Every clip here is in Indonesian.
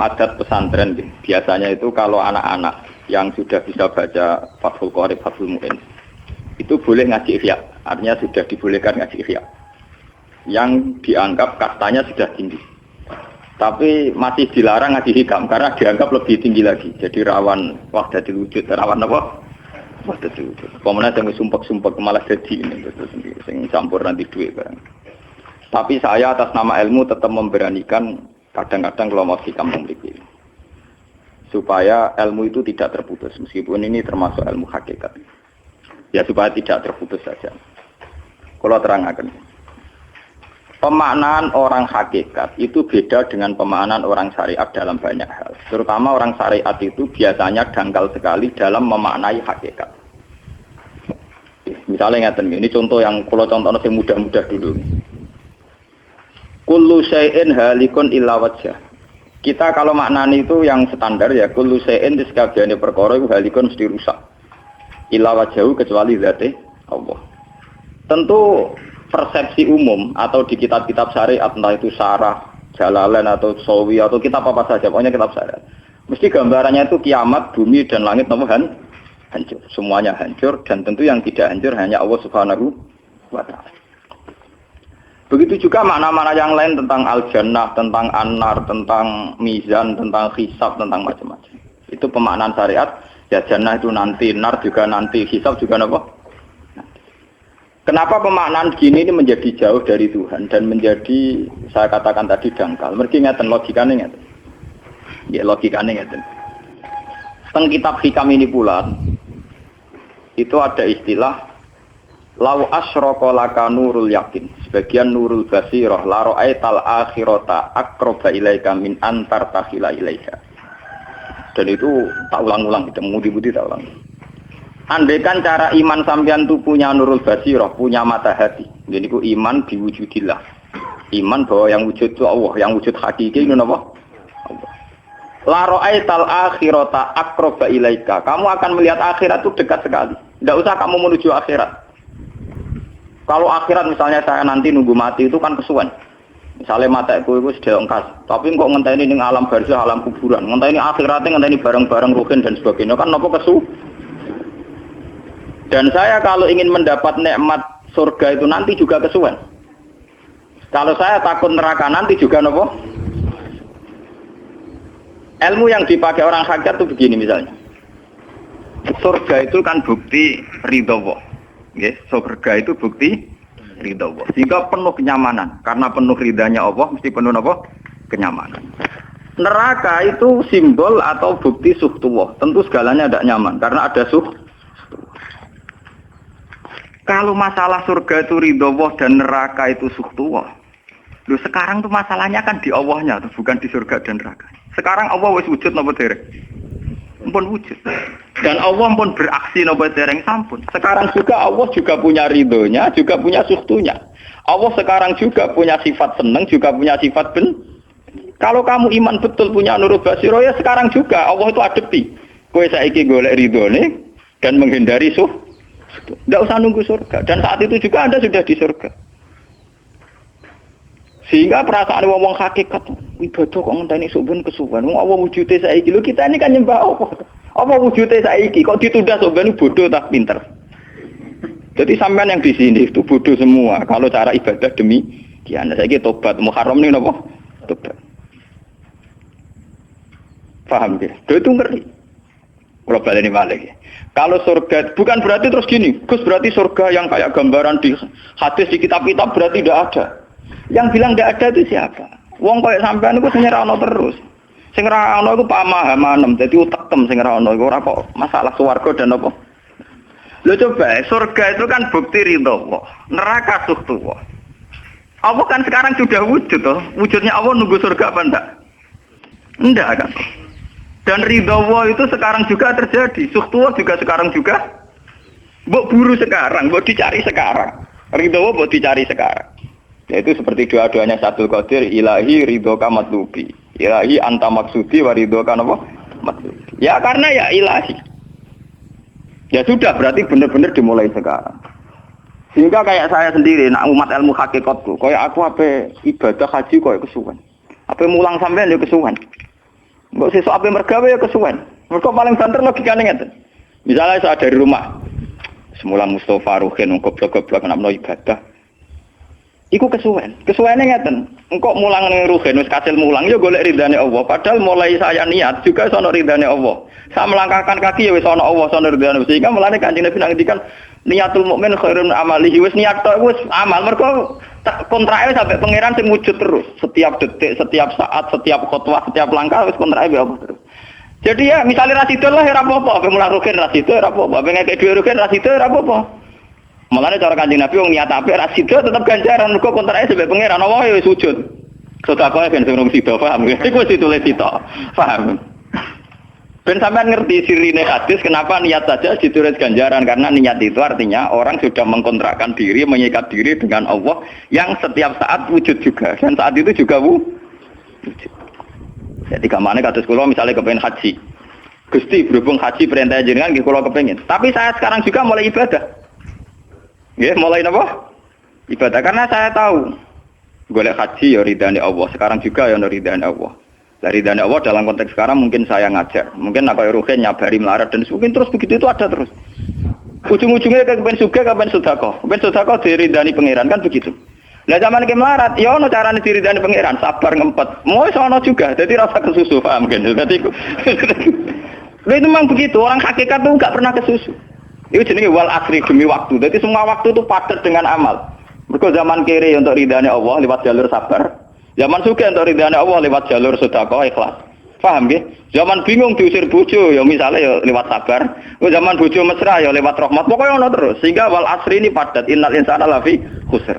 adat pesantren biasanya itu kalau anak-anak yang sudah bisa baca Fathul Qorib, Fathul Mu'in itu boleh ngaji ihya, artinya sudah dibolehkan ngaji ihya yang dianggap kastanya sudah tinggi, tapi masih dilarang ngaji hikam karena dianggap lebih tinggi lagi, jadi rawan wahdatul wujud, rawan apa? Wahdatul wujud. Pemenang yang sumpek-sumpek malah jadi ini yang campur nanti duit barang. Tapi saya atas nama ilmu tetap memberanikan kadang-kadang kalau mau hikam memiliki supaya ilmu itu tidak terputus, meskipun ini termasuk ilmu hakikat. Ya supaya tidak terputus saja. Kalau terangkan, pemaknaan orang hakikat itu beda dengan pemaknaan orang syariat dalam banyak hal. Terutama orang syariat itu biasanya dangkal sekali dalam memaknai hakikat. Misalnya ini contoh yang kalau contohnya yang mudah-mudah dulu. Kullu syai'in halikun illa wajhah. Kita kalau maknani itu yang standar ya, kullu syai'in disekabiane perkara iku halikun mesti rusak. Illa wajhahu kecuali zate Allah. Tentu persepsi umum atau di kitab-kitab syariat entah itu Syarah, Jalalain atau Sawi atau kitab apa saja, pokoknya kitab syariat. Mesti gambarannya itu kiamat, bumi dan langit hancur. Semuanya hancur dan tentu yang tidak hancur hanya Allah Subhanahu wa taala. Begitu juga makna-makna yang lain tentang al-jannah, tentang an-nar, tentang mizan, tentang hisab, tentang macam-macam. Itu pemaknaan syariat. Ya jannah itu nanti, nar juga nanti, hisab juga apa? Kenapa pemaknaan gini ini menjadi jauh dari Tuhan dan menjadi, saya katakan tadi, dangkal. Mereka ngeten logikanya ngeten. Ya logikanya ngeten. Teng kitab hikam ini pula, itu ada istilah lau asyraka laka nurul yakin, sebagian nurul basirah la ra'aital akhirata aqraba ilaika min antar takhila ilaika. Dan itu tak ulang-ulang, kita mudi-mudi tak ulang. Andaikan cara iman sampean itu punya nurul basirah, punya mata hati, jadi ku iman diwujudillah, iman bahwa yang wujud itu Allah, yang wujud hakiki itu apa? Allah. La ra'aital akhirata aqraba ilaika, kamu akan melihat akhirat itu dekat sekali, tidak usah kamu menuju akhirat. Kalau akhirat misalnya saya nanti nunggu mati itu kan kesuwen. Misalnya mataku itu sudah engkas, tapi kok ngenteni ning alam barzah, alam kuburan, ngenteni akhiratnya, ngenteni barang-barang ruhin dan sebagainya, kan nopo kesu. Dan saya kalau ingin mendapat nikmat surga itu nanti juga kesuwen. Kalau saya takut neraka nanti juga nopo. Ilmu yang dipakai orang hakikat itu begini misalnya. Surga itu kan bukti ridho Allah. Yes, surga itu bukti ridha Allah. Sehingga penuh kenyamanan. Karena penuh ridhanya Allah, mesti penuh apa? Kenyamanan. Neraka itu simbol atau bukti suhtullah. Tentu segalanya tidak nyaman, karena ada suhtullah. Kalau masalah surga itu ridha Allah dan neraka itu suhtullah. Loh sekarang tuh masalahnya kan di Allahnya, bukan di surga dan neraka. Sekarang Allah wis wujud napa derek? Pun wujud. Dan Allah pun beraksi napa dereng sampun. Sekarang juga Allah juga punya ridhonya, juga punya suhtunya. Allah sekarang juga punya sifat seneng, juga punya sifat Kalau kamu iman betul punya nurul basiro ya sekarang juga Allah itu adepi. Kowe saiki golek ridhone dan menghindari Tidak usah nunggu surga. Dan saat itu juga Anda sudah di surga. Sehingga perasaan wong hakikat ibadah kok ngenteni suben kesuwen. Wong Allah wujude saiki lho, kita ini kan nyembah apa? Apa wujude saiki kok ditunda suben bodoh tak pinter. Jadi sampean yang di sini itu bodoh semua kalau cara ibadah demikian. Saiki tobat Muharram nih napa? Tobat. Paham ya? Itu ngeri. Kalau baleni balik. Kalau surga bukan berarti terus gini, Gus berarti surga yang kayak gambaran di hadis di kitab-kitab berarti tidak ada. Yang bilang tidak ada itu siapa? Wong kayak sampean itu sing ora ono terus. Sing ora ono iku pamahaman, dadi utekem sing ora ono iku ora kok masalah swarga dan apa. Lho coba, surga itu kan bukti ridho Allah, neraka suhtullah. Allah kan sekarang sudah wujud toh. Wujudnya Allah nunggu surga apa enggak? Enggak kan. Dan ridho Allah itu sekarang juga terjadi. Suhtullah juga sekarang juga. Mbok buru sekarang, mbok dicari sekarang. Ridho Allah mbok dicari sekarang. Yaitu seperti doa-doanya Syaikhul Qadir, ilahi ridhoka matlubi, ilahi anta maksudi wa ridhoka apa? Matlubi. Ya karena ya ilahi. Ya sudah berarti benar-benar dimulai sekarang. Sehingga kayak saya sendiri, nak umat ilmu hakikatku, kayak aku apa ibadah haji kayak kesuwen. Apa mulang sampean ya kesuwen. Mbok sesuk ape mergawe ya kesuwen. Mergo paling banter logikane ngeten. Misalnya saya dari rumah, semula Mustafa Ruhin goblok-goblok namno ibadah. Iku kesuwen. Kesuwene ngeten. Engko mulang ning Ruhin wis kasil mulang ya golek ridane Allah. Padahal mulai saya niat juga sono ridane Allah. Saya melangkahkan kaki ya wis ana Allah sono ridane. Sehingga mulane Kanjeng Nabi ngendikan niatul mukmin khairun amalihi wis niat tok wis amal mergo kontrake sampai pangeran sing wujud terus. Setiap detik, setiap saat, setiap khotbah, setiap langkah wis kontrake Allah terus. Jadi ya misalnya rasido lah ya apa-apa, apa mulang Ruhin rasido ya apa-apa, apa ngekek dua Ruhin rasido ya apa-apa. Mulane cara Kanjeng Nabi wong niat apik rasido tetep ganjaran mergo kontrake sampai pangeran Allah ya wis wujud. Sedekah ben sing sida paham. Iku wis ditulis sita. Paham. Ben sampean ngerti sirine hadis kenapa niat saja ditulis ganjaran karena niat itu artinya orang sudah mengkontrakkan diri, mengikat diri dengan Allah yang setiap saat wujud juga dan saat itu juga wujud. Jadi kamane kados kula misalnya kepengin haji. Gusti berhubung haji perintah jenengan nggih kula kepengin. Tapi saya sekarang juga mulai ibadah. Nggih, mulai napa? Ibadah karena saya tahu golek haji ya ridane Allah. Sekarang juga ya ridane Allah. Dari ridane Allah dalam konteks sekarang mungkin saya ngajar. Mungkin apa Ruhin nyabari melarat dan mungkin terus begitu itu ada terus. Ujung-ujungnya kepen sugih kepen sedekah. Kepen sedekah diridani pangeran kan begitu. Lah zaman iki melarat ya ono carane diridani pangeran, sabar ngempet. Mau ono juga. Jadi rasa kesusu paham kan. Jadi itu memang begitu. Orang hakikat tuh enggak pernah kesusu. Itu jenenge wal asri demi waktu. Jadi semua waktu itu padat dengan amal. Mergo zaman kiri untuk ridane Allah lewat jalur sabar. Zaman sugih untuk ridane Allah lewat jalur sedekah ikhlas. Paham nggih? Zaman bingung diusir bojo ya misalnya ya lewat sabar. Zaman bojo mesra ya lewat rahmat. Pokoknya ono terus. Sehingga wal asri ini padat. Innal insana lafi khusr.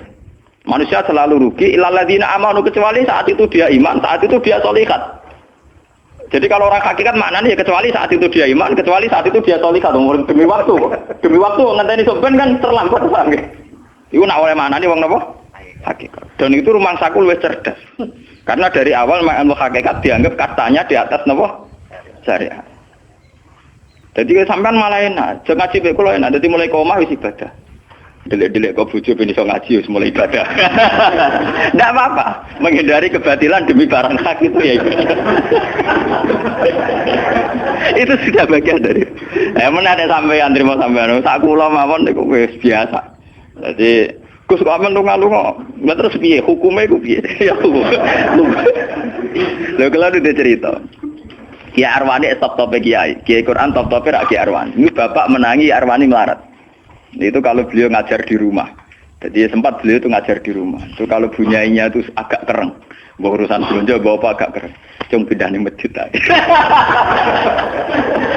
Manusia selalu rugi illal ladzina amanu kecuali saat itu dia iman, saat itu dia sholihat. Jadi kalau orang hakikat maknanya ya kecuali saat itu dia iman, kecuali saat itu dia sholihat. Demi waktu. Demi waktu ngenteni sampean kan terlambat paham nggih? Iku nak oleh maknane wong napa? Hakikat. Dan itu rumah saku lebih cerdas. Karena dari awal ilmu hakikat dianggap katanya di atas napa? Syariat. Jadi sampean malah enak, jangan ngaji mek kula enak. Dadi mulai koma wis ibadah. Delik-delik kok bojo ben iso ngaji wis mulai ibadah. Enggak apa-apa, menghindari kebatilan demi barang hak itu ya. Itu sudah bagian dari. Ada sampean terima sampean. Sak kula mawon niku wis biasa. Jadi Gus kok amen lunga-lunga. Lah terus piye hukume iku piye? Ya hukum. Lha kalau ada cerita. Kiai Arwani top-top kiai. Kiai Quran top-top ra Kiai Arwani. Ini bapak menangi Arwani melarat. Itu kalau beliau ngajar di rumah. Jadi sempat beliau itu ngajar di rumah. Itu kalau bunyainya itu agak kereng. Bawa urusan belanja bawa apa agak kereng. Cuma pindah di masjid aja.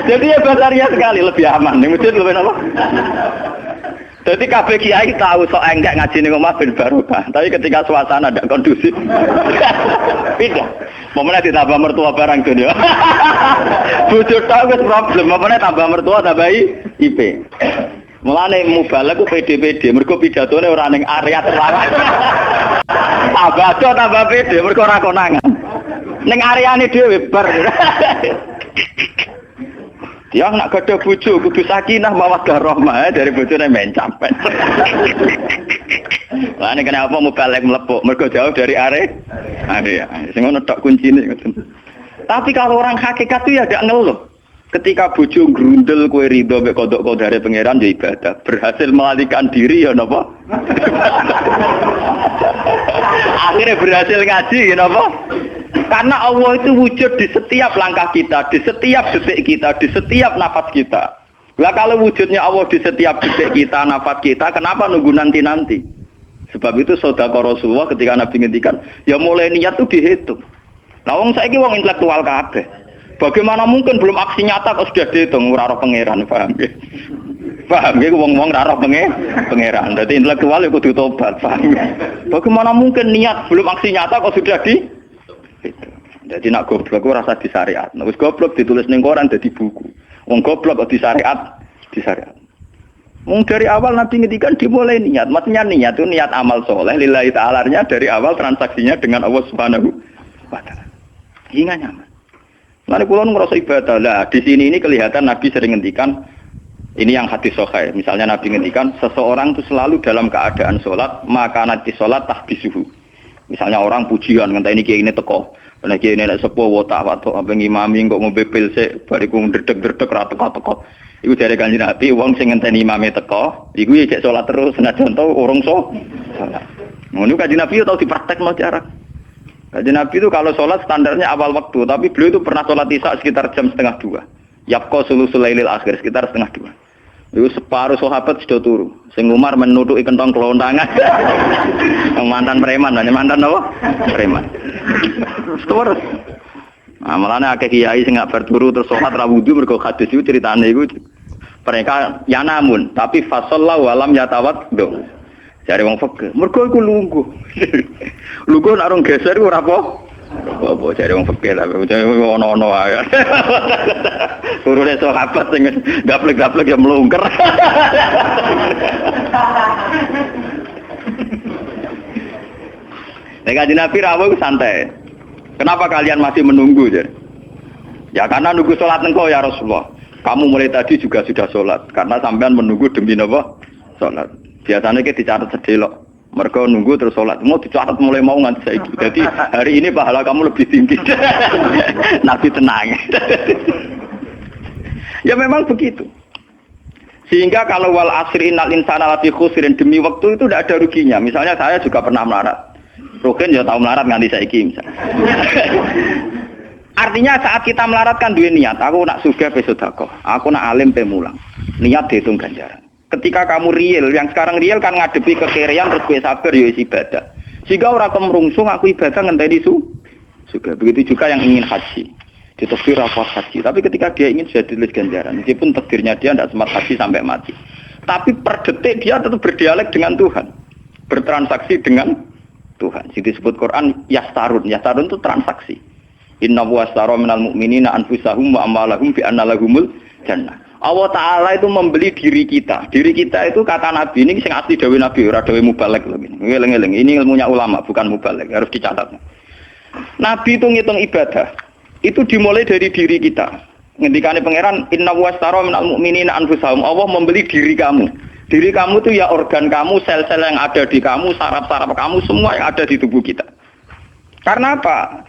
Jadi ya basarnya sekali lebih aman. Di masjid lebih apa? Jadi kabeh kiai tahu sok enggak ngaji ning omah ben barokah. Tapi ketika suasana tidak kondusif. Pindah. Momennya ditambah mertua barang dunia. Bujur tak wis problem. Momennya tambah mertua tambah IP. Mulane mubalek ku PD-PD mergo pidatone ora ning area terlarang. Tambah PD mergo ora konangan. Ning areane dhewe bar. Dia nak gadah bojo kudu sakinah mawaddah rahmah dari bojone men campet. Lah nek kenapa mubalek mlepuk mergo jauh dari area. Sing ngono tok kuncine ngoten. Tapi kalau orang hakikat itu ya gak ngeluh. Ketika bojo grundel kowe ridho mek kodok kodare pangeran ya ibadah. Berhasil melalikan diri ya napa? Akhirnya berhasil ngaji ya napa? Karena Allah itu wujud di setiap langkah kita, di setiap detik kita, di setiap nafas kita. Lah kalau wujudnya Allah di setiap detik kita, nafas kita, kenapa nunggu nanti-nanti? Sebab itu sedekah Rasulullah ketika Nabi ngendikan, ya mulai niat itu dihitung. Nah wong saiki wong intelektual kabeh. Bagaimana mungkin belum aksi nyata kok sudah dihitung ora roh pangeran, paham nggih? Paham nggih wong-wong ora roh pangeran. Dadi intelektual ya kudu tobat, paham. Bagaimana mungkin niat belum aksi nyata kok sudah di itu. Jadi nak goblok ku rasa di syariat. Nek wis goblok ditulis ning koran dadi buku. Wong goblok kok di syariat, di syariat. Wong dari awal Nabi ngendikan dimulai niat. Maksudnya niat itu niat amal soleh lillahi ta'ala-nya dari awal transaksinya dengan Allah Subhanahu wa taala. Hingga nyaman. Lalu kula ngrasa ibadah. Lah di sini ini kelihatan Nabi sering ngendikan ini yang hadis sahih. Misalnya Nabi ngendikan seseorang itu selalu dalam keadaan salat, maka nanti salat tahbisuhu. Misalnya orang pujian ngenteni kiai ini teko. Nek iki nek sepuh watak watuk apa ngimami kok ngombe pil sik bariku ndredeg-ndredeg ra teko-teko. Iku jare Kanjeng Nabi wong sing ngenteni imame teko, iku ya cek salat terus senajan to urung salat. Ngono Kanjeng Nabi tau dipraktekno jarak. Kanjeng Nabi itu kalau salat standarnya awal waktu, tapi beliau itu pernah salat Isya sekitar jam 1:30. Yapqa sulusul lailil akhir sekitar 1:30. Iku separuh sahabat sudah turu. Sing Umar menutuki kentong kelontangan. Mantan preman, mantan apa? Preman. Terus. Nah, malahnya akeh kiai sing gak berturu terus salat ra wudu mergo hadis iku critane iku mereka ya namun tapi fasallahu alam yatawad. Jare wong fikih, mergo iku lungguh. Lungguh nek orang geser iku ora apa jare wong fikih lah ono-ono ae. Turune sahabat sing gaplek-gaplek ya mlungker. Nek Kanjeng Nabi rawuh santai. Kenapa kalian masih menunggu? Ya karena nunggu sholat engkau ya Rasulullah. Kamu mulai tadi juga sudah sholat. Karena sampean menunggu demi apa? Sholat. Biasanya kita dicatat sedelok. Mereka nunggu terus sholat. Mau dicatat mulai mau nganti saiki. Jadi hari ini pahala kamu lebih tinggi. Nabi tenang. Ya memang begitu. Sehingga kalau wal asri innal insana lafi khusrin demi waktu itu tidak ada ruginya. Misalnya saya juga pernah melarat. Rogen ya tahu melarat nganti saiki misalnya. Artinya saat kita melarat kan duwe niat, aku nak sugih pe sedekah, aku nak alim pe mulang. Niat dihitung ganjaran. Ketika kamu real, yang sekarang real kan ngadepi kekerean terus kowe sabar ya ibadah. Sehingga ora kemrungsung aku ibadah ngenteni sugih. Begitu juga yang ingin haji. Ditakdir apa haji, tapi ketika dia ingin sudah ditulis ganjaran, meskipun takdirnya dia tidak sempat haji sampai mati. Tapi per detik dia tetap berdialek dengan Tuhan. Bertransaksi dengan Tuhan. Jadi disebut Quran yastarun. Yastarun itu transaksi. Inna washtara minal mu'minina anfusahum wa amwalahum bi anna lahumul jannah. Allah Ta'ala itu membeli diri kita. Diri kita itu kata Nabi ini sing asli dawuh Nabi ora dawuh mubalek lho ini. Ngeling-eling. Ini ilmunya ulama bukan mubalek, harus dicatat. Nabi itu ngitung ibadah. Itu dimulai dari diri kita. Ngendikane pangeran inna washtara minal mu'minina anfusahum. Allah membeli diri kamu. Diri kamu itu ya organ kamu, sel-sel yang ada di kamu, saraf-saraf kamu, semua yang ada di tubuh kita. Karena apa?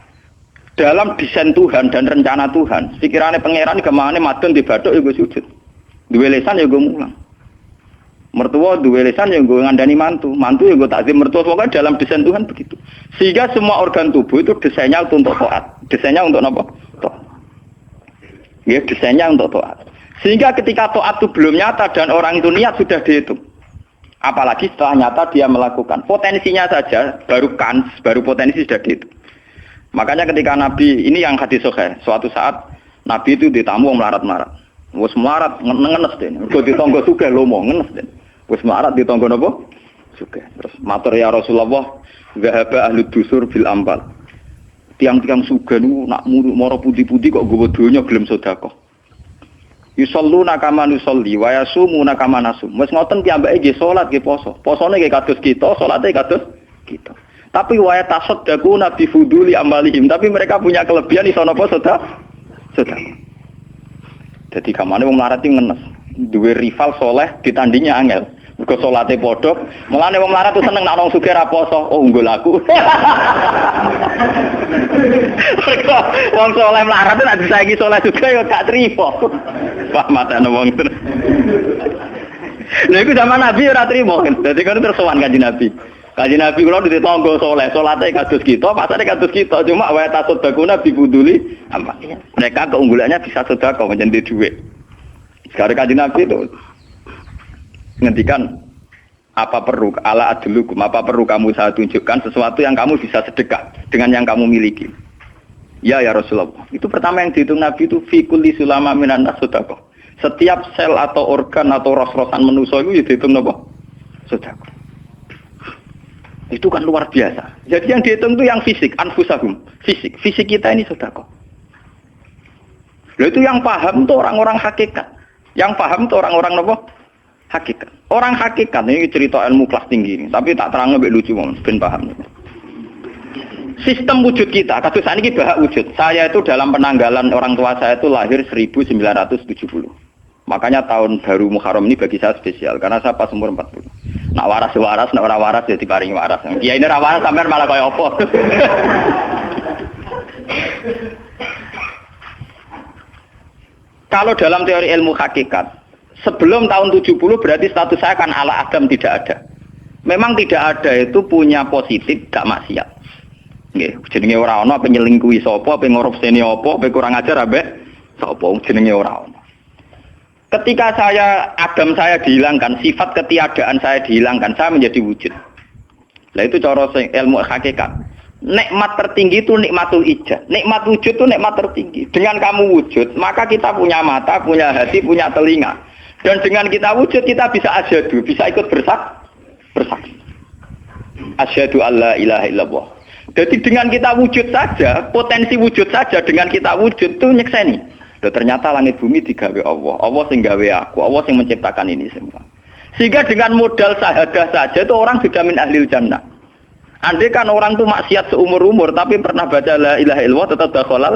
Dalam desain Tuhan dan rencana Tuhan, pikirannya pangeran kemana madon di badok ya gue sujud. Dua lesan ya gue mulang. Mertua dua lesan ya gue ngandani mantu. Mantu ya gue takzim mertua. Pokoknya dalam desain Tuhan begitu. Sehingga semua organ tubuh itu desainnya untuk taat. Desainnya untuk apa? Taat. Ya desainnya untuk taat. Sehingga ketika taat itu belum nyata dan orang itu niat sudah dihitung. Apalagi setelah nyata dia melakukan. Potensinya saja baru kans, baru potensi sudah dihitung. Makanya ketika Nabi, ini yang hadis sahih, suatu saat Nabi itu ditamu melarat-melarat. Wes melarat ngenes deh. Mergo ditonggo sugih lomo ngenes deh. Wes melarat ditonggo napa? Sugih. Terus matur ya Rasulullah, zahaba ahlu dusur bil ambal. Tiang-tiang sugih niku nak moro putih-putih kok nggawa donya gelem sedekah. Yusalluna kama nusolli wa yasumuna kama nasum. Wis ngoten piyambake nggih salat nggih poso. Posone nggih kados kita, salate kados kita. Tapi wa tasaddaquna bi fuduli amalihim. Tapi mereka punya kelebihan iso napa sedekah. Jadi kamane wong melarat iki ngenes. Duwe rival soleh ditandingi angel. Mergo salate padha. Mulane wong melarat tuh seneng nek wong sugih ra poso. Oh unggul aku. Wong soleh melarat nek disaiki soleh juga ya gak trimo. Pak matane wong terus. Lha iku zaman Nabi ora trimo. Dadi kan terus sowan Kanjeng Nabi. Kanjeng Nabi kula ditonggo soleh, salate kados kita, pasane kados kita. Cuma wa tasodakuna bi buduli apa. Mereka keunggulannya bisa sedekah menjadi duit. Sekarang Kanjeng Nabi itu ngendikan apa perlu ala adlukum, apa perlu kamu saya tunjukkan sesuatu yang kamu bisa sedekah dengan yang kamu miliki. Ya Rasulullah. Itu pertama yang dihitung Nabi itu fi kulli sulama minan nas sedekah. Setiap sel atau organ atau ros-rosan manusia itu dihitung apa? Sedekah. Itu kan luar biasa. Jadi yang dihitung itu yang fisik, anfusahum, fisik. Fisik kita ini sedekah. Lalu itu yang paham itu orang-orang hakikat. Yang paham itu orang-orang apa? Hakikat. Orang hakikat ini cerita ilmu kelas tinggi ini, tapi tak terang lebih lucu banget, ben paham. Sistem wujud kita, kasus ini bahak wujud. Saya itu dalam penanggalan orang tua saya itu lahir 1970. Makanya tahun baru Muharram ini bagi saya spesial karena saya pas umur 40. Nak waras, nak ora waras jadi paring waras. Kiai ini ra waras sampean malah kaya apa. Kalau dalam teori ilmu hakikat, sebelum tahun 70 berarti status saya kan ala Adam tidak ada. Memang tidak ada itu punya positif gak maksiat. Nggih, jenenge ora ana penyelingkuhi sapa, pengorupseni apa, kurang ajar ambek sapa jenenge ora ana. Ketika Adam saya dihilangkan, sifat ketiadaan saya dihilangkan, saya menjadi wujud. Lah itu cara ilmu hakikat. Nikmat tertinggi itu nikmatul ijad. Nikmat wujud itu nikmat tertinggi. Dengan kamu wujud, maka kita punya mata, punya hati, punya telinga. Dan dengan kita wujud, kita bisa asyhadu, bisa ikut bersaksi. Asyhadu alla ilaha illallah. Jadi dengan kita wujud saja, potensi wujud saja dengan kita wujud itu nyekseni. Loh, ternyata langit bumi digawe Allah. Allah sing gawe aku, Allah sing menciptakan ini semua. Sehingga dengan modal syahadah saja itu orang sudah min ahlil jannah. Andai kan orang itu maksiat seumur-umur tapi pernah baca la ilaha illallah tetap dakhalal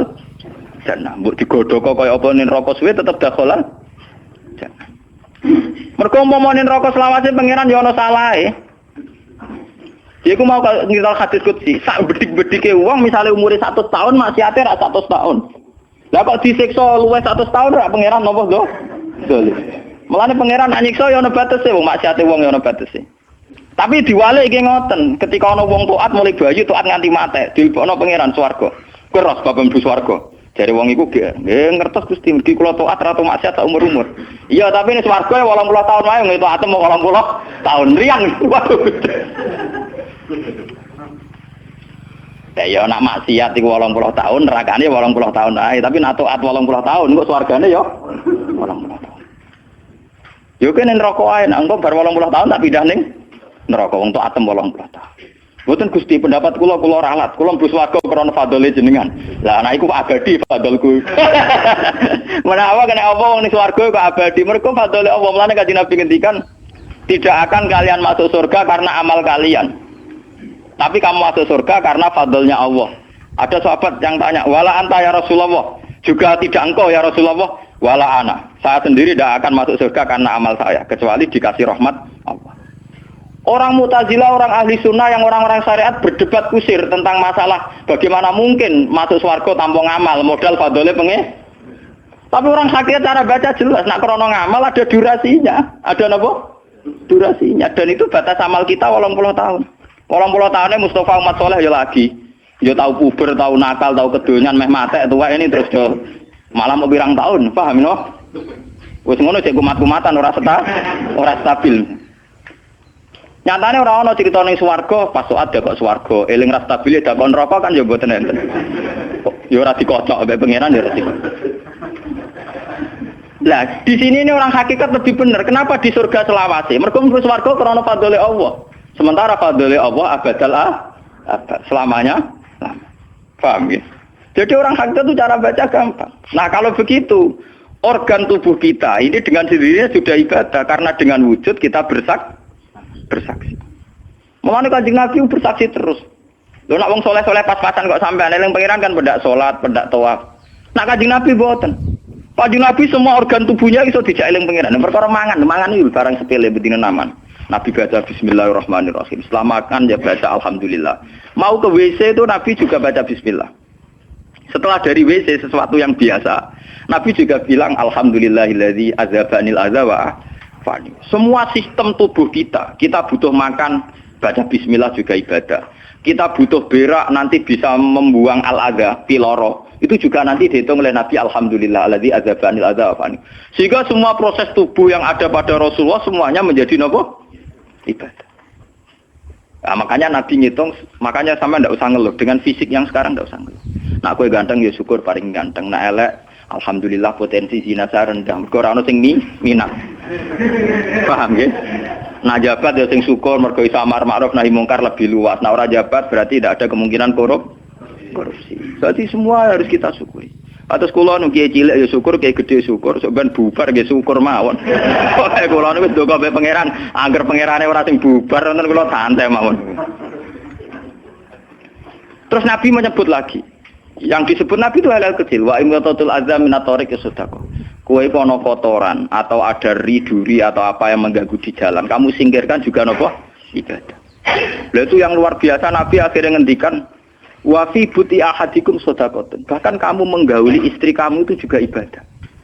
jannah. Mbok digodhog kaya apa ning neraka suwe tetap dakhalal jannah. Mergo umpama ning neraka selawase pangeran ya ana salahe. Ya aku mau ngiral hadis qudsi, sak bedik-bedike wong misale umure 100 tahun maksiate ra 100 tahun. Lah kok disiksa luwih 100 tahun ra pangeran napa lho? Dolim. Mulane pangeran nyiksa ya ana batese wong maksiate wong ya ana batese. Tapi diwale iki ngoten, ketika ana wong taat mulai bayu taat nganti mate, dilebokno pangeran swarga. Keros bab mlebu swarga. Jare wong iku nggih ngertos Gusti mergi kula taat ra tau maksiat sak umur-umur. Iya, tapi ning swarga 80 tahun wae ngene taat mau 80 tahun riang. Waduh. Ya nak maksiat iku 80 tahun, nerakane 80 tahun ae, tapi nak taat 80 tahun kok swargane ya 80 tahun. Yo kene neraka ae, nak engko bar 80 tahun tak pindah ning neraka wong tok atem 80 tahun. Mboten Gusti pendapat kula ralat, kula mlebu swarga krana fadhole jenengan. Lah anak iku abadi fadholku. Menawa kena apa wong ning swarga kok abadi, mergo fadhole Allah. Mulane Kanjeng Nabi ngendikan, tidak akan kalian masuk surga karena amal kalian. Tapi kamu masuk surga karena fadlnya Allah. Ada sahabat yang tanya, "Wala anta ya Rasulullah?" Juga tidak engkau ya Rasulullah? Wala ana. Saya sendiri tidak akan masuk surga karena amal saya, kecuali dikasih rahmat Allah. Orang Mu'tazilah, orang ahli sunnah yang orang-orang syariat berdebat kusir tentang masalah bagaimana mungkin masuk swarga tanpa ngamal, modal fadhole pengen. Tapi orang hakikat cara baca jelas, nak krono ngamal ada durasinya, ada apa? Durasinya, dan itu batas amal kita 80 tahun. 80 tahunnya Mustafa umat soleh ya lagi, ya tahu puber, tahu nakal, tahu kedonyan, meh mate tua ini terus do malah mau birang tahun, paham no? Wes ngono cek kumat-kumatan ora stabil. Nyatane ora ana crita ning swarga, pas saat kok swarga, eling ra stabil dak kon neraka kan ya mboten enten. Ya ora dikocok mbek pangeran ya ora dikocok. Lah, di sini ini orang hakikat lebih benar. Kenapa di surga selawase? Mergo mlebu swarga krana fadhole Allah. Sementara fadhole Allah abadal abad, selamanya lama. Paham ya? Jadi orang hakikat itu cara baca gampang. Nah, kalau begitu, organ tubuh kita ini dengan sendirinya sudah ibadah karena dengan wujud kita bersaksi. Mulane Kanjeng Nabi bersaksi terus. Lho nak wong soleh-soleh pas-pasan kok sampean eling pangeran kan pendak salat, pendak tawaf. Nak Kanjeng Nabi mboten. Kanjeng Nabi semua organ tubuhnya iso dijak eling pangeran. Perkara mangan iki barang sepele bedine naman. Nabi baca bismillahirrahmanirrahim. Setelah makan ya baca alhamdulillah. Mau ke WC itu Nabi juga baca bismillah. Setelah dari WC sesuatu yang biasa, Nabi juga bilang alhamdulillahilladzi azhabanil adza wa fani. Semua sistem tubuh kita butuh makan, baca bismillah juga ibadah. Kita butuh berak nanti bisa membuang al-adza, piloro. Itu juga nanti dihitung oleh Nabi alhamdulillah alladzi azhabanil adza wa fani. Sehingga semua proses tubuh yang ada pada Rasulullah semuanya menjadi apa? Ibadah. Nah, makanya Nabi ngitung, makanya sama ndak usah ngeluh dengan fisik yang sekarang ndak usah ngeluh. Nak kowe ganteng ya syukur paling ganteng, nak elek alhamdulillah potensi zina saya rendah. Mergo ora ono sing minat. Paham nggih? Nah jabat ya sing syukur mergo iso amar ma'ruf nahi mungkar lebih luas. Nah ora jabat berarti tidak ada kemungkinan korupsi. Jadi semua harus kita syukuri. Atus kula nu kiye cilik ya syukur, kiye gedhe syukur, sok ben bubar nggih syukur mawon. Pokoke kula niku wis ndonga mbek pangeran, angger pangerane ora sing bubar wonten kula santai mawon. Terus Nabi menyebut lagi. Yang disebut Nabi itu hal-hal kecil. Wa imatatul azza minatorik sedekah. Kowe kono kotoran atau ada duri atau apa yang mengganggu di jalan, kamu singkirkan juga nopo ibadah. Lah itu yang luar biasa Nabi akhirnya ngendikan wa fi buti ahadikum sedekah. Bahkan kamu menggauli istri kamu itu juga ibadah.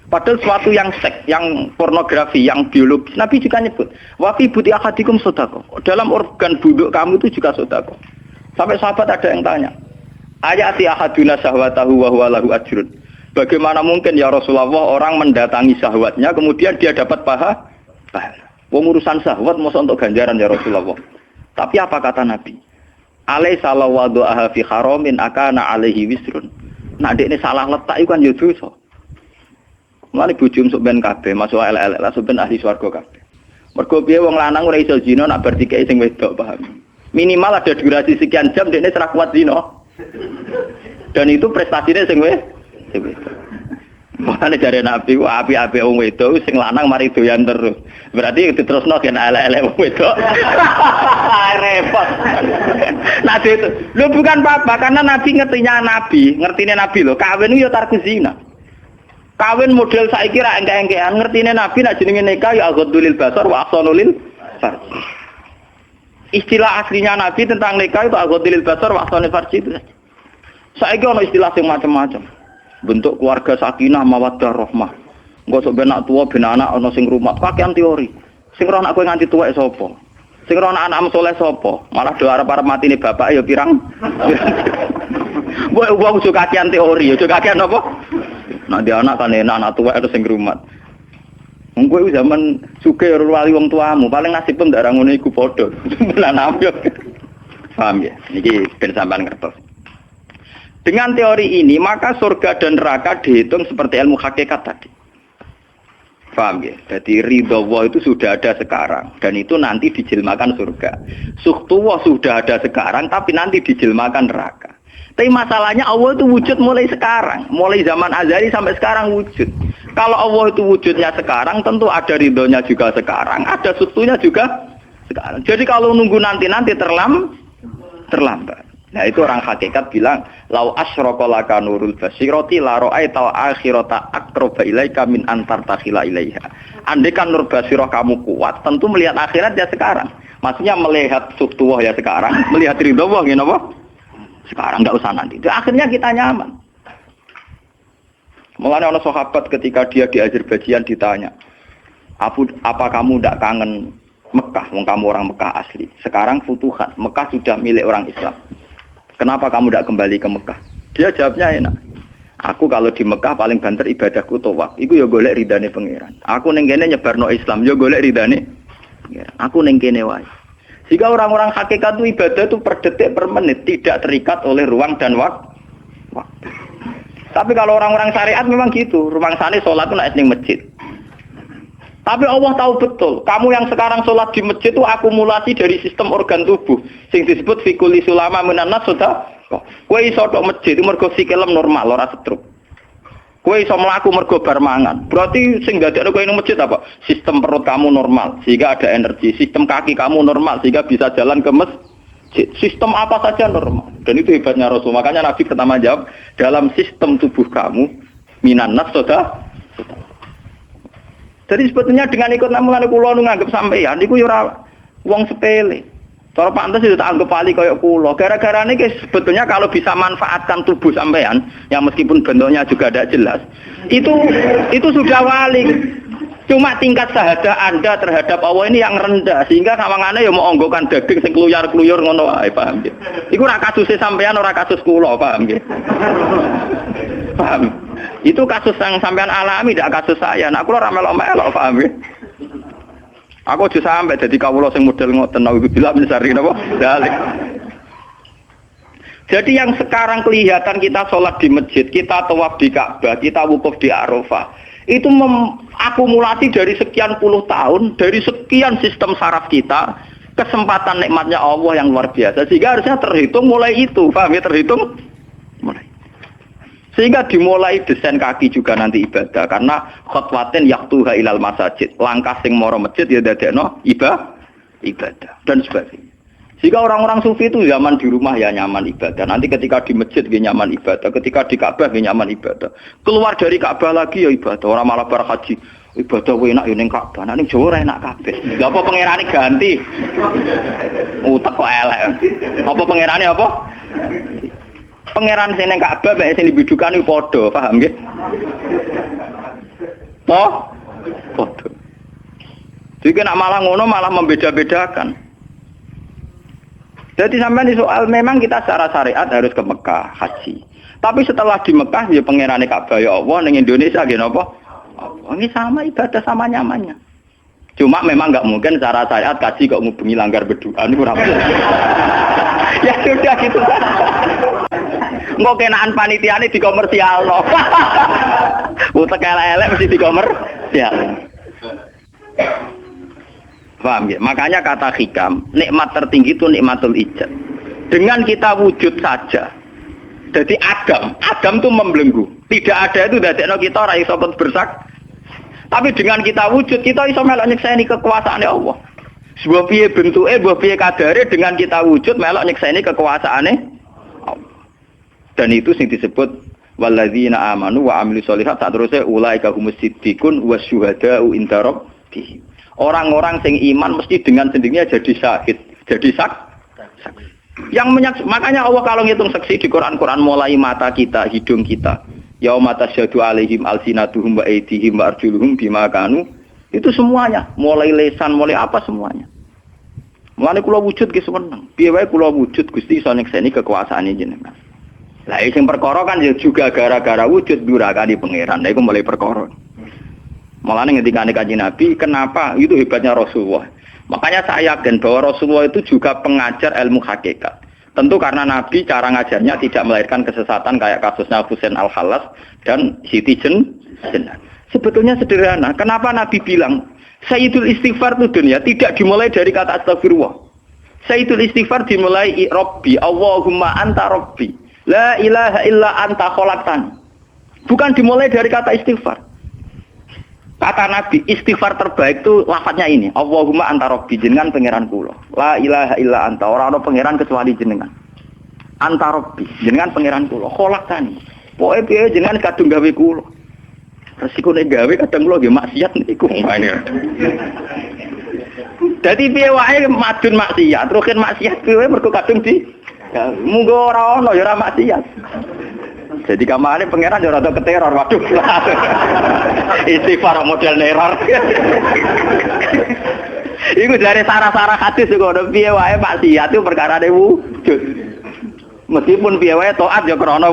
Padahal suatu yang seks, yang pornografi, yang biologis. Nabi juga nyebut, wa fi buti ahadikum sedekah. Dalam organ buduk kamu itu juga sedekah. Sampai sahabat ada yang tanya, ayati ahaduna syahwatahu wa huwa lahu ajrun. Bagaimana mungkin ya Rasulullah orang mendatangi syahwatnya kemudian dia dapat pahala? Wong urusan syahwat masa untuk ganjaran ya Rasulullah. Tapi apa kata Nabi? Alaisa law wada'aha fi haramin akana alaihi wisrun. Nah dekne salah letak iku kan ya dosa. Mulane bojo sok ben kabeh, masuk elek-elek lah sok ben ahli swarga kabeh. Mergo piye wong lanang ora iso zina nak bar dikeki sing wedok, paham. Minimal ada durasi sekian jam dekne ora kuat zina. Dan itu prestasinya sing wedok. Mulane jare Nabi ku api-api wong wedok sing lanang mari doyan terus. Berarti diterusno gen elek-elek wong wedok. Repot. Nabi itu, lu bukan apa-apa karena Nabi ngertine Nabi lho, kawin yo tarku zina. Kawin model saiki ra engke-engkean, ngertine Nabi nek jenenge nikah ya aghadulil basar wa ahsanulil farj. Istilah aslinya Nabi tentang nikah itu aghadulil basar wa ahsanul farj itu. Saiki ono istilah sing macam-macam. Bentuk keluarga sakinah mawaddah rahmah. Engko sok ben anak tuwa ben anak ana sing rumah, kakean teori. Sing ora anak kowe nganti tuwek sapa? Sing ora anak saleh sapa? Malah do arep-arep matine bapak ya pirang. Wong suka kakean teori, yo kakean apa? Nah dia anak kan enak, anak tua itu sing rumat. Engko iku zaman sugih ora wali wong tuamu, paling nasib pun ndak ra ngono iku padha. Lan ambyok. Paham ya? Niki ben sampean ngertos. Dengan teori ini, maka surga dan neraka dihitung seperti ilmu hakikat tadi. Paham ya? Jadi ridho Allah itu sudah ada sekarang dan itu nanti dijelmakan surga. Suhtullah sudah ada sekarang tapi nanti dijelmakan neraka. Tapi masalahnya Allah itu wujud mulai sekarang, mulai zaman azali sampai sekarang wujud. Kalau Allah itu wujudnya sekarang, tentu ada ridhonya juga sekarang, ada sustunya juga sekarang. Jadi kalau nunggu nanti terlambat. Nah itu orang hakikat bilang, lau asyraka laka nurul basirati la ra'aita akhirata aqraba ilaika min antar takhila ilaiha. Andai kan nur basirah kamu kuat, tentu melihat akhirat ya sekarang. Maksudnya melihat sustuwah ya sekarang, melihat ridho Allah ngene apa? Sekarang nggak usah nanti. Akhirnya kita nyaman. Mulanya orang sahabat ketika dia di Azerbaijan ditanya, apa kamu tidak kangen Mekah? Wong kamu orang Mekah asli. Sekarang futuhat, Mekah sudah milik orang Islam. Kenapa kamu tidak kembali ke Mekah? Dia jawabnya enak. Aku kalau di Mekah paling banter ibadahku tawaf. Iku ya golek ridane pangeran. Aku ning kene nyebarno Islam, ya golek ridane pangeran. Aku ning kene wae. Jika orang-orang hakikat itu ibadah itu per detik, per menit, tidak terikat oleh ruang dan waktu. Tapi kalau orang-orang syariat memang gitu, ruang sana sholat itu naik di masjid. Tapi Allah tahu betul, kamu yang sekarang sholat di masjid itu akumulasi dari sistem organ tubuh. Yang disebut fikuli sulama menanas sudah. Kue iso tok masjid itu mergo sikilem normal, ora stroke. Kue iso mlaku mergo bar mangan. Berarti sing dadekno kowe ning masjid apa? Sistem perut kamu normal sehingga ada energi, sistem kaki kamu normal sehingga bisa jalan ke masjid. Sistem apa saja normal. Dan itu hebatnya Rasul. Makanya Nabi pertama jawab, dalam sistem tubuh kamu minan nas sudah. Jadi sebetulnya dengan ikut namulan kula nu nganggep sampeyan niku ya ora wong sepele. Cara pantes itu tak anggap pali kayak kulo. Gara-gara ini sebetulnya kalau bisa manfaatkan tubuh sampean, yang meskipun bentuknya juga tidak jelas, itu sudah wali. Cuma tingkat sahadah Anda terhadap Allah ini yang rendah, sehingga kawangannya ya mau onggokan daging sing kluyar-kluyur ngono wae, paham nggih. Iku ora kasus sampean, ora kasus kulo, paham nggih. Paham. Itu kasus yang sampean alami, tidak kasus saya. Nah, kulo ora melok-melok, paham nggih. Aku aja sampai jadi kawula sing model ngoten nauzubillah min syarri napa dalik. Jadi yang sekarang kelihatan kita sholat di masjid, kita tawaf di Ka'bah, kita wukuf di Arafah, itu akumulasi dari sekian puluh tahun, dari sekian sistem saraf kita, kesempatan nikmatnya Allah yang luar biasa. Sehingga harusnya terhitung mulai itu, paham ya, terhitung mulai. Sehingga dimulai desain kaki juga nanti ibadah, karena khotwatin yaktuha ilal masajid, langkah sing moro masjid ya dadekno ibadah dan sebagainya. Jika orang-orang sufi itu zaman di rumah ya nyaman ibadah, nanti ketika di masjid dia nyaman ibadah, ketika di Ka'bah dia nyaman ibadah, keluar dari Ka'bah lagi ya ibadah. Orang malah bar haji ibadah enak ya ning Ka'bah, ning Jawa enak kabeh. Lha apa pangerane ganti? Utek kok elek. Apa pangerane apa? Pangeran sing ning Ka'bah mek sing dibidukan iku padha, paham nggih? Padha. Jadi nak malah ngono malah membeda-bedakan. Jadi sampai di soal memang kita secara syariat harus ke Mekah haji. Tapi setelah di Mekah ya pangerane Ka'bah ya Allah ning Indonesia nggih napa? Ini sama ibadah sama nyamannya. Cuma memang enggak mungkin secara syariat kaji kok ngubungi langgar berdoa niku ora mungkin. Ya sudah gitu. Engko kenaan panitiane dikomersialno. Utek elek mesti dikomersial. Paham ya? Makanya kata hikam, nikmat tertinggi itu nikmatul ijad. Dengan kita wujud saja. Jadi Adam itu membelenggu. Tidak ada itu dadekno kita ora iso bersak. Tapi dengan kita wujud, kita iso melok nyekseni kekuasaane Allah. Sebuah piye bentuke, sebuah piye kadare dengan kita wujud melok nyekseni kekuasaane Allah. Dan itu sing disebut walladzina amanu wa amilus sholihat saterusé ulaika humus siddiqun wasyuhada'u inda rabbihim. Orang-orang sing iman mesti dengan sendirinya jadi syahid, jadi saksi. Makanya Allah kalau ngitung saksi di Quran mulai mata kita, hidung kita, yauma tasyhadu alaihim alsinatuhum wa aydihim wa arjuluhum bima kanu, itu semuanya, mulai lesan, mulai apa semuanya. Mulane kula wujud ki seneng. Piye wae kula wujud Gusti iso nyekseni kekuasaane jenengan. Lah sing perkara kan ya juga gara-gara wujud durakane pangeran. Lha iku mulai perkara. Mulane ngendikane Kanjeng Nabi, kenapa itu hebatnya Rasulullah. Makanya saya yakin bahwa Rasulullah itu juga pengajar ilmu hakikat. Tentu karena Nabi cara ngajarnya tidak melahirkan kesesatan kayak kasusnya Husain Al-Khallas dan Siti Jenar. Sebetulnya sederhana. Kenapa Nabi bilang Sayyidul Istighfar itu dunia tidak dimulai dari kata astagfirullah. Sayyidul Istighfar dimulai Rabbi, Allahumma anta Rabbi, la ilaha illa anta khalaqtani. Bukan dimulai dari kata istighfar. Kata Nabi, istighfar terbaik itu lafadznya ini. Allahumma anta Rabbi, jenengan pangeran kula. La ilaha illa anta, ora ana pangeran kecuali jenengan. Anta Rabbi, jenengan pangeran kula. Khalaqtani. Pokoke piye jenengan kadung gawe kula. Resikone gawe kadang kula nggih maksiat niku. Dadi piye wae madun maksiat, rukin maksiat piye mergo kadung di munggo ora ana ya ora maksiat. Jadi kamane pangeran yo rada keteror, waduh. Istighfar model neror. Iku dari sarah-sarah hadis kok ono piye wae maksiat itu perkarane wujud. Meskipun piye wae taat yo krana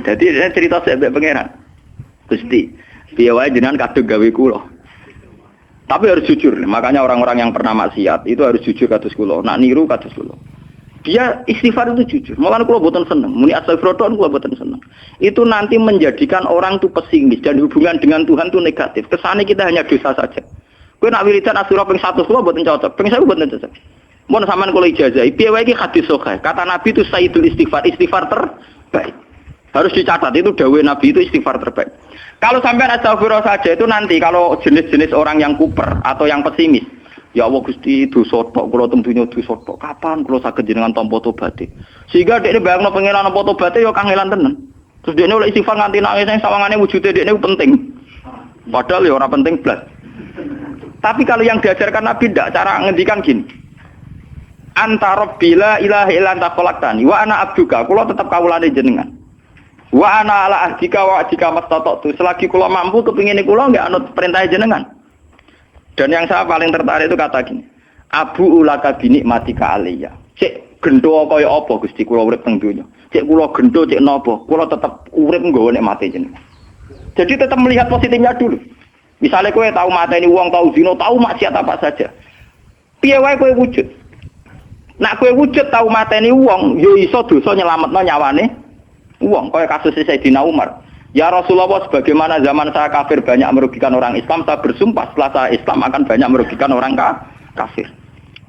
Jadi cerita sebab pangeran. Gusti, piye wae jenengan kadung gawe kula. Tapi harus jujur. Makanya orang-orang yang pernah maksiat itu harus jujur kados kula. Nak niru kados kula. Dia istighfar itu jujur. Malah kalau boten seneng, muni astagfirullah kalau boten seneng. Itu nanti menjadikan orang itu pesimis dan hubungan dengan Tuhan itu negatif. Kesannya kita hanya dosa saja. Kowe nak wiridan asura ping 1 kula boten cocok, ping 1000 boten cocok. Mun sampean kula ijazah, piye wae iki hadis sahih. Kata Nabi itu sayyidul istighfar terbaik. Harus dicatat itu dawuh Nabi itu istighfar terbaik. Kalau sampean astagfirullah saja itu nanti kalau jenis-jenis orang yang kuper atau yang pesimis, ya Allah Gusti dosa tok kula tentunya dosa tok. Kapan kula saged jenengan tampa tobaté? Sehingga dekne bayangno pengenan tampa tobaté ya kangelan tenan. Terus dekne oleh istighfar nganti nangis sing sawangane wujude dekne penting. Padahal ya ora penting blas. Tapi kalau yang diajarkan Nabi ndak, cara ngendikan gini. Anta Rabbi la ilaha illa anta khalaqtani wa ana abduka. Kula tetep kawulane jenengan. Wa ana ala ahdika wa ahdika mastata'tu. Selagi kula mampu kepingine kula nggak anut perintah jenengan. Dan yang saya paling tertarik itu kata gini, Abu ulaka binikmatika aliyya. Cek gendo kaya apa Gusti kula urip teng donya. Cek kula gendo cek napa, kula tetep urip nggawa nikmate jenengan. Jadi tetap melihat positifnya dulu. Misalnya kowe tahu mateni wong, tahu zina, tahu maksiat apa saja. Piye wae kowe wujud. Nak kowe wujud tahu mateni wong, ya iso dosa nyelametno nyawane wong. Kaya kasus Sayyidina Umar. Ya Rasulullah, sebagaimana zaman saya kafir banyak merugikan orang Islam, saya bersumpah setelah saya Islam akan banyak merugikan orang kafir.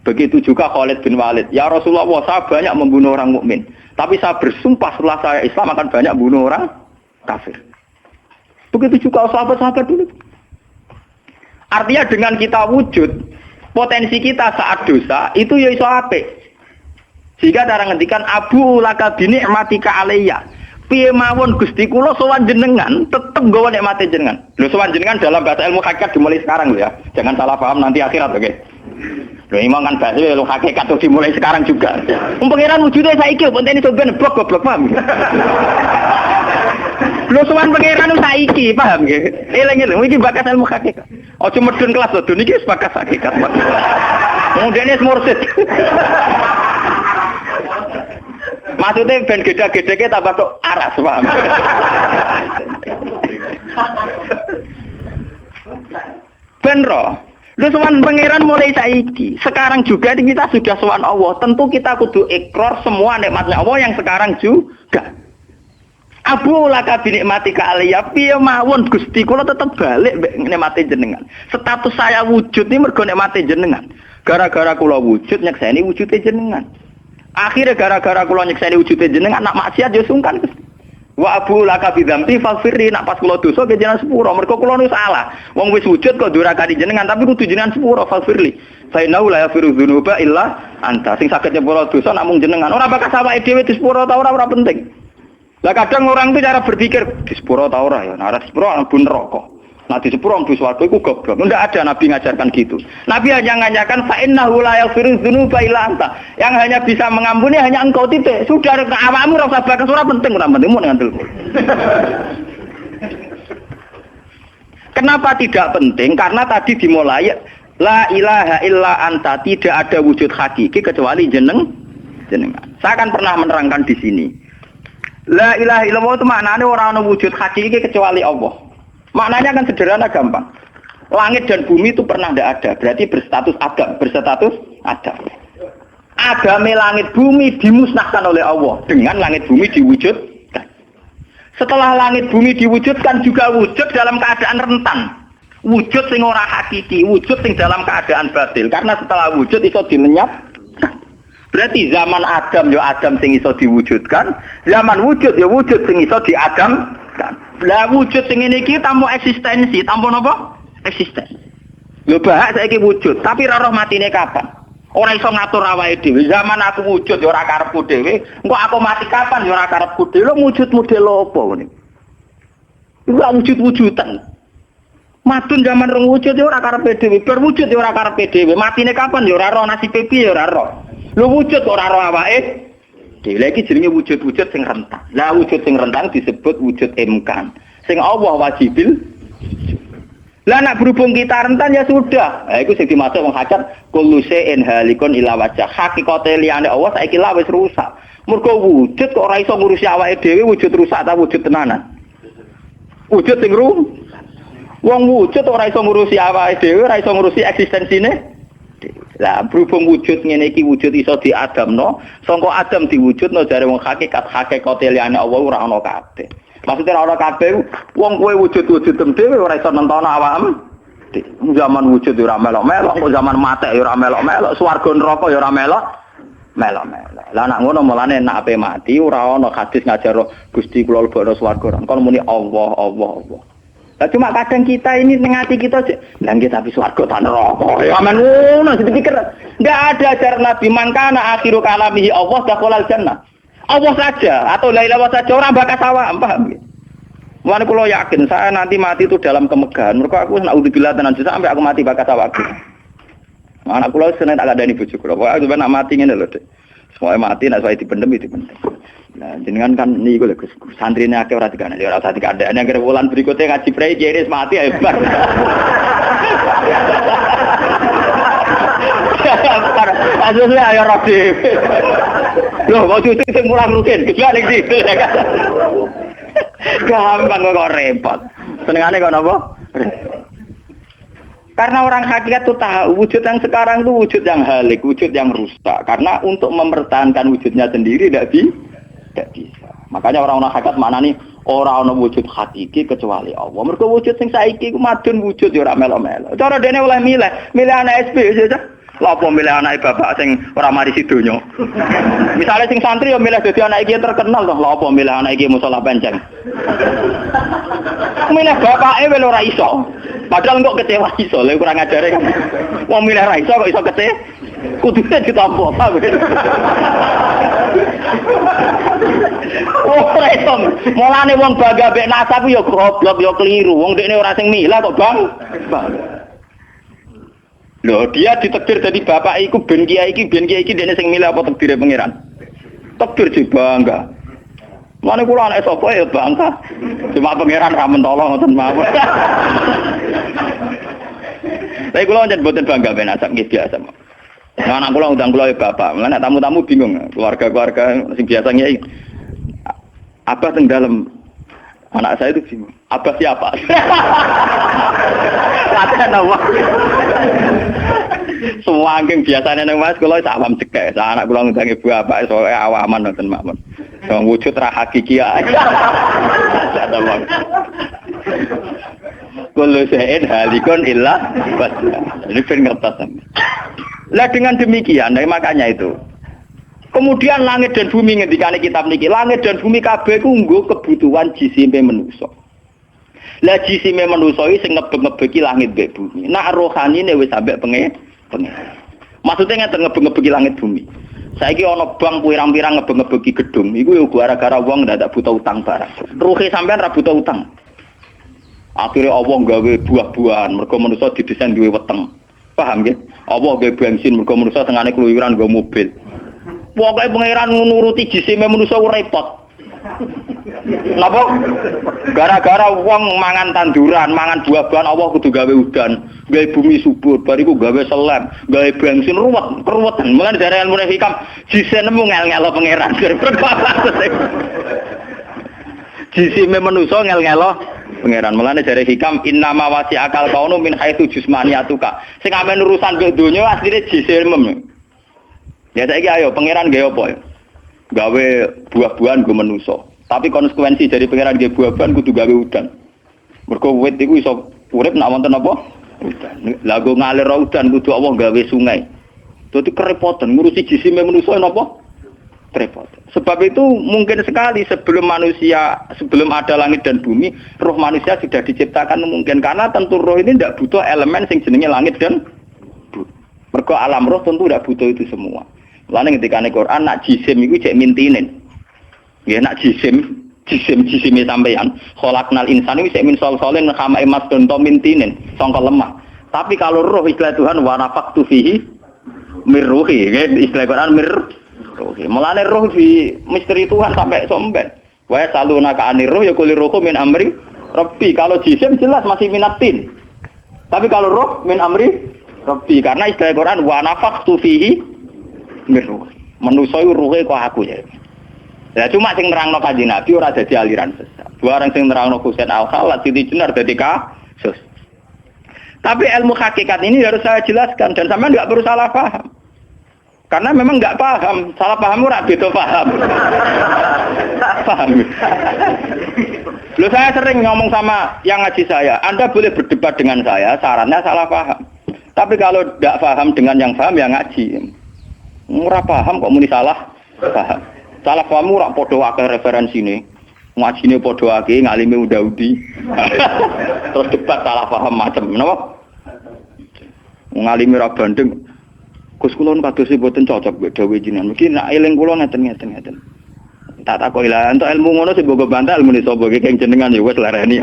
Begitu juga Khalid bin Walid. Ya Rasulullah, saya banyak membunuh orang mukmin, tapi saya bersumpah setelah saya Islam akan banyak bunuh orang kafir. Begitu juga sahabat-sahabat dulu. Artinya dengan kita wujud, potensi kita saat dosa itu ya iso apik. Sehingga cara ngendikan Abu laka binikmatika alayya. Piye mawon Gusti kula sowan jenengan tetep nggawa nikmate jenengan. Lho sowan jenengan dalam bahasa ilmu hakikat dimulai sekarang lho ya. Jangan salah paham nanti akhirat oke. Lho imam kan bahasa ilmu hakikat tuh dimulai sekarang juga. Pengiran wujude saiki pentene sampeyan goblok paham. Lho sowan pangeran saiki, paham nggih? Eling-eling iki bakas ilmu hakikat. Aja medun kelas lho, niki wis bakas hakikat. Mudene mursid. Maksudnya ben gede-gedeke tambah tok aras, paham? Ben ro. Lu sowan pangeran mulai saiki. Sekarang juga kita sudah sowan Allah. Tentu kita kudu ikrar semua nikmatnya Allah yang sekarang juga. Abu laka binikmatika aliyya piye mawon Gusti kula tetep balik nikmate jenengan. Status saya wujud ini mergo nikmate jenengan. Gara-gara kula wujud nyekseni wujude jenengan. Akhirnya gara-gara kula nyekseni wujude jenengan nak maksiat yo sungkan Gusti. Wa abu laka bidzambi faghfirli nak pas kula dosa ke jenengan sepuro mergo kula nu salah. Wong wis wujud kok durakani jenengan tapi kudu jenengan sepuro faghfirli. Fa innahu la yaghfiru dzunuba illa anta. Sing saged nyepuro dosa namung jenengan. Ora bakal awake dhewe disepuro ta ora penting. Lah kadang orang itu cara berpikir disepuro ta ora ya. Nah, disepuro mlebu neraka. Nah disepuro mlebu swarga iku goblok. Enggak ada nabi ngajarkan gitu. Nabi hanya ngajarkan fa innahu la yaghfiru dzunuba illa anta. Yang hanya bisa mengampuni hanya engkau titik. Sudah awakmu ora usah bakas ora penting mu dengan ilmu. Kenapa tidak penting? Karena tadi dimulai la ilaha illa anta, tidak ada wujud hakiki kecuali jenengan. Saya akan pernah menerangkan di sini. La ilaha illallah itu maknanya orang ana wujud hakiki kecuali Allah. Maknanya kan sederhana gampang. Langit dan bumi itu pernah tidak ada, berarti berstatus adam. Agame langit bumi dimusnahkan oleh Allah dengan langit bumi diwujudkan. Setelah langit bumi diwujudkan juga wujud dalam keadaan rentan. Wujud sing ora hakiki, wujud sing dalam keadaan batil. Karena setelah wujud iso dilenyap. Berarti zaman Adam ya Adam sing iso diwujudkan, zaman wujud ya wujud sing iso diadamkan. Lah wujud sing ngene iki tanpa eksistensi, tanpa napa? Eksistensi. Lho bahak saiki wujud, tapi ora roh matine kapan? Ora iso ngatur awake dhewe. Zaman aku wujud ya ora karepku dhewe, engko aku mati kapan ya ora karepku dhewe. Lho wujud model apa ngene? Iku wujud-wujudan. Madun zaman rong wujud ya ora karepe dhewe, berwujud ya ora karepe dhewe. Matine kapan ya ora roh, nasibe piye ya ora roh. Lho wujud ora roh awake. Dhewe iki jenenge wujud-wujud sing rentan. Lah wujud sing rentan disebut wujud imkan. Sing Allah wajibil. Lah nek berhubung kita rentan ya sudah. Lah iku sing dimaksud wong hajat kullu shay'in halikun ila wajh. Hakikate liyane Allah saiki lah wis rusak. Mergo wujud kok ora iso ngurusi awake dhewe wujud rusak ta wujud tenanan. Wujud sing rusak. Wong wujud ora iso ngurusi awake dhewe, ora iso ngurusi eksistensine. Lah berhubung wujud ngene iki wujud iso diadamno, sangka Adam diwujudno jare wong hakikate liyane Allah ora ana kabeh. Maksudnya ora ana kabeh wong kowe wujud-wujud dhewe ora iso nentono awakmu. Zaman wujud ora melok-melok, kok zaman mate ya ora melok-melok, swarga neraka ya ora melok-melok. Lah nek ngono mulane nek ape mati ora ana hadis ngajar Gusti kula lebokno swarga. Kon muni Allah. Lah cuma kadang kita ini ngati kita lah nggih tapi swarga ta neraka. Ya men ngono dipikir. Enggak ada ajaran Nabi mangkana akhiru kalamihi Allah dakhalal jannah. Allah saja atau la ilaha saja orang bakas awak, paham nggih? Mulane kula yakin saya nanti mati itu dalam kemegahan. Mergo aku naudzubillah tenan sampai aku mati bakas awak. Anak kula seneng tak kandhani bojo kula. Pokoke aku nak mati ngene lho, Dik. Semoga mati nek saya dipendem. Nah, jenengan kan niku lho Gus, santrine akeh ora dikandani, ora usah dikandani. Nek wulan berikutnya ngaji prei kiris mati hebat. Asline ayo ora dhewe. Lho, kok cucu sing mulang rugen, gejala ning situ. Gampang kok repot. Senengane kok napa? Karena orang hakikat itu tahu wujud yang sekarang itu wujud yang halik, wujud yang rusak. Karena untuk mempertahankan wujudnya sendiri tidak bisa. Makanya orang-orang hakikat mana nih orang-orang wujud hakiki kecuali Allah. Mereka wujud sing saiki ku madun wujud ya ora melo-melo. Cara dene oleh milih anak SP aja. Lha apa milih anak bapak sing ora mari sidonya. Misale sing santri ya milih dadi anak iki terkenal toh. Lha apa milih anak iki musala penceng. Milih bapake wel ora iso. Padahal kok kecewa iso, lha kurang ajare kan. Wong milih ra iso kok iso kecewa. Kudune ditampa ta. Ora iso. Mulane wong bangga mek nasab ya goblok ya keliru. Wong dekne ora sing milah kok, Bang. Loh, dia ditakdir dari bapak iku ben kiai iki dekne sing milah apa takdire pangeran. Takdir juga enggak. Mulane kula anak sapa ya bangsa. Cuma pangeran ra mentolo ngoten mawon. Tapi kula njen boten bangga ben asap nggih biasa. Nah, anak kula undang kula ya bapak. Mulane tamu-tamu bingung, keluarga-keluarga sing biasa nyai. Abah teng dalem. Anak saya itu bingung. Abah siapa? Latihan apa? Semua angking biasanya nang Mas kula sak awam cekek. Anak kula ngundang ibu bapak soalé awaman ngoten mawon. Wong wujud ra hakiki ae. Kullu shay'in halikun illa wajhah. Ini ben ngertos. Lah dengan demikian, makanya itu. Kemudian langit dan bumi ngendikane kitab niki, langit dan bumi kabeh ku nggo kebutuhan jisime manusa. Lah jisime manusa iki sing ngebeg-ngebegi langit mbek bumi. Nak rohanine wis sampe pengen. Maksudnya ngeten ngebeg-ngebegi langit bumi. Saiki ana bank pirang-pirang ngebeg-ngebegi gedung, iku yo gara-gara wong ndak butuh utang barang. Ruhe sampean ra butuh utang. Akhire Allah gawe buah-buahan, mergo manusa didesain duwe weteng. Paham nggih? Allah gawe bensin mergo manusa tengane keluyuran nggo mobil. Pokoke pangeran nuruti jisime manusa repot. Napa? Gara-gara wong mangan tanduran, mangan buah-buahan Allah kudu gawe udan, gawe bumi subur, bariku gawe selam, gawe bensin ruwetan. Mulane dari ilmu hikam jise nemu ngel-ngelo pangeran. Jisime manusa ngel-ngelo pangeran. Mulane dari hikam innama wasi akal kaunu min haitsu jusmaniyatuka. Sing amen urusan mbek donya asline jise mem. Ya saiki ayo pangeran gawe apa ya? Gawe buah-buahan go manusa. Tapi konsekuensi dari pangeran gawe buah-buahan kudu gawe udan. Mergo wit iku iso urip nek wonten apa? Udan. Lah go ngalir udan kudu Allah gawe sungai. Dadi kerepotan ngurusi jisime manusa napa? Repot. Sebab itu mungkin sekali sebelum ada langit dan bumi, roh manusia sudah diciptakan mungkin karena tentu roh ini tidak butuh elemen sing jenenge langit dan bumi. Mergo alam roh tentu tidak butuh itu semua. Lalu ketika di Quran nak jisim itu cek mintinin, ya nak jisim sampeyan. Kholaknal insan itu cek min solin kama emas donto mintinin, songkol lemah. Tapi kalau roh istilah Tuhan wanafaktu fihi mirruhi, ya istilah Quran mirruhi. Mulane roh di misteri Tuhan sampai somben. Wa saluna ka anir roh ya kulir roh min amri Rabbi. Kalau jisim jelas masih minatin. Tapi kalau roh min amri Rabbi karena istilah Quran wanafaktu fihi mirruh. Manusa iku ruhe kok aku ya. Ya cuma sing nerangno Kanjeng Nabi ora dadi aliran sesat. Barang sing nerangno Husain Al-Khallat Siti Jenar dadi kasus. Tapi ilmu hakikat ini harus saya jelaskan dan sampean enggak perlu salah paham. Karena memang enggak paham, salah paham ora beda paham. Paham. Loh saya sering ngomong sama yang ngaji saya, Anda boleh berdebat dengan saya, sarannya salah paham. Tapi kalau tidak paham dengan yang paham ya ngaji. Ora paham kok muni salah paham. Salah paham ora padha akeh referensine. Ngajine padha akeh ngalime unda-undi. Terus debat salah paham macam napa? Ngalime ra bandeng. Gus kula kados mboten cocok mbek dawuh jenengan. Mungkin nek eling kula ngeten. Tak takoki lah entuk ilmu ngono sing mbok bantah ilmune sapa iki keng jenengan ya wis lereni.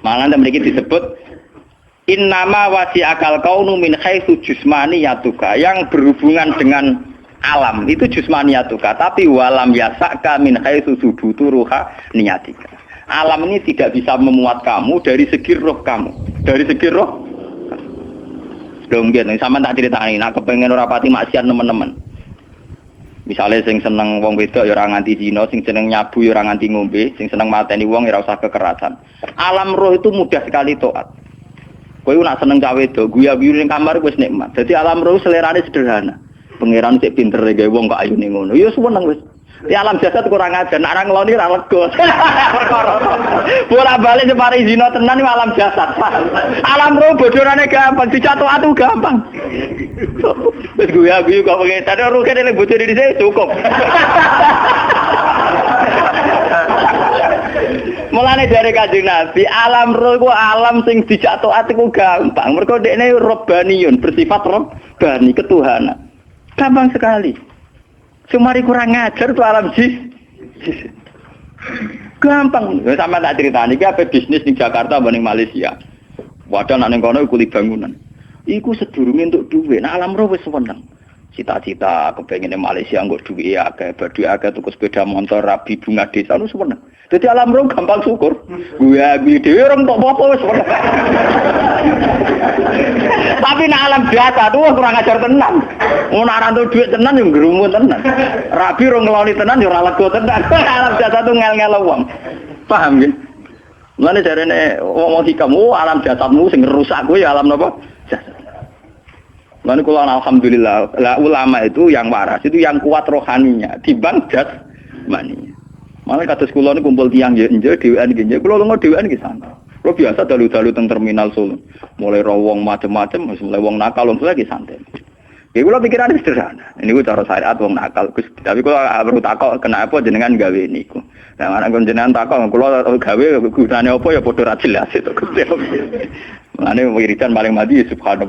Malah mriki disebut innama wasi akal kaunu min haitsu jusmaniyatuka yang berhubungan dengan alam itu jusmaniyatuka tapi walam yasaka min haitsu subutu ruha niyatika. Alam ini tidak bisa memuat kamu dari segi roh kamu. Dari segi roh. Donggen sama tak critani nek kepengin ora pati maksiat teman-teman. Misalnya sing seneng wong wedok ya ora nganti zina, sing seneng nyabu ya ora nganti ngombe, sing seneng mateni wong ya ora usah kekerasan. Alam roh itu mudah sekali taat. Kowe nak seneng cawe wedok, guyu-guyu ning kamar wis nikmat. Dadi alam roh selerane sederhana. Pangeran sik pinter gawe wong kok ayune ngono. Ya seneng wis. Di alam jasad kurang ajar, nak ra ngloni ra lega. Perkara. Bola-balik separi zina tenan iki alam jasad. Alam roh bodorane gampang, dicatu-atu gampang. Wis guyu-guyu kok pengen tadi roh kene bocor di sini cukup. Mulane dari Kanjeng Nabi, alam roh iku alam sing dijak-ati ku gampang. Mergo dekne robbaniyun, bersifat robbani, ketuhanan. Gampang sekali. Sumari kurang ngajar tuh alam jis. Gampang. Sama tak ceritani iki ape bisnis di Jakarta apa ning Malaysia. Wadah nang kono iku bangunan. Iku sedurunge entuk dhuwit, nah alam roh wis seneng. cita-cita kepengine Malaysia nggo duwe akeh, badhe akeh tuku sepeda motor rabi bunga desa lu seneng. Dadi alam ro gampang syukur. Gue dhewe ora entuk apa-apa wis. Tapi nek alam biasa tuh kurang ajar tenan. Ngono ora entuk dhuwit tenan yo ngrumun tenan. Rabi ro ngeloni tenan yo ora lega tenan. Alam biasa tuh ngel-ngel wong. Paham nggih? Mulane jarene wong hikamu alam jasadmu sing rusak kuwi alam napa? Jasad. Mulane kula alhamdulillah, ulama itu yang waras, itu yang kuat rohaninya dibanding jasmaninya. Malah kados kula niku kumpul tiyang nggih dhewean nggih. Kula lunga dhewean nggih santai. Kula biasa dalu-dalu teng terminal Solo. Mulai ro wong macem-macem, mulai wong nakal wong lagi santai. Nggih kula pikirane sederhana. Niku cara syariat wong nakal. Gus, tapi kula perlu takok kenapa jenengan gawe niku. Nah, ana jenengan takok kula gawe gunane apa ya padha ra jelas itu Gus. Mulane wiridan paling mati subhanallah.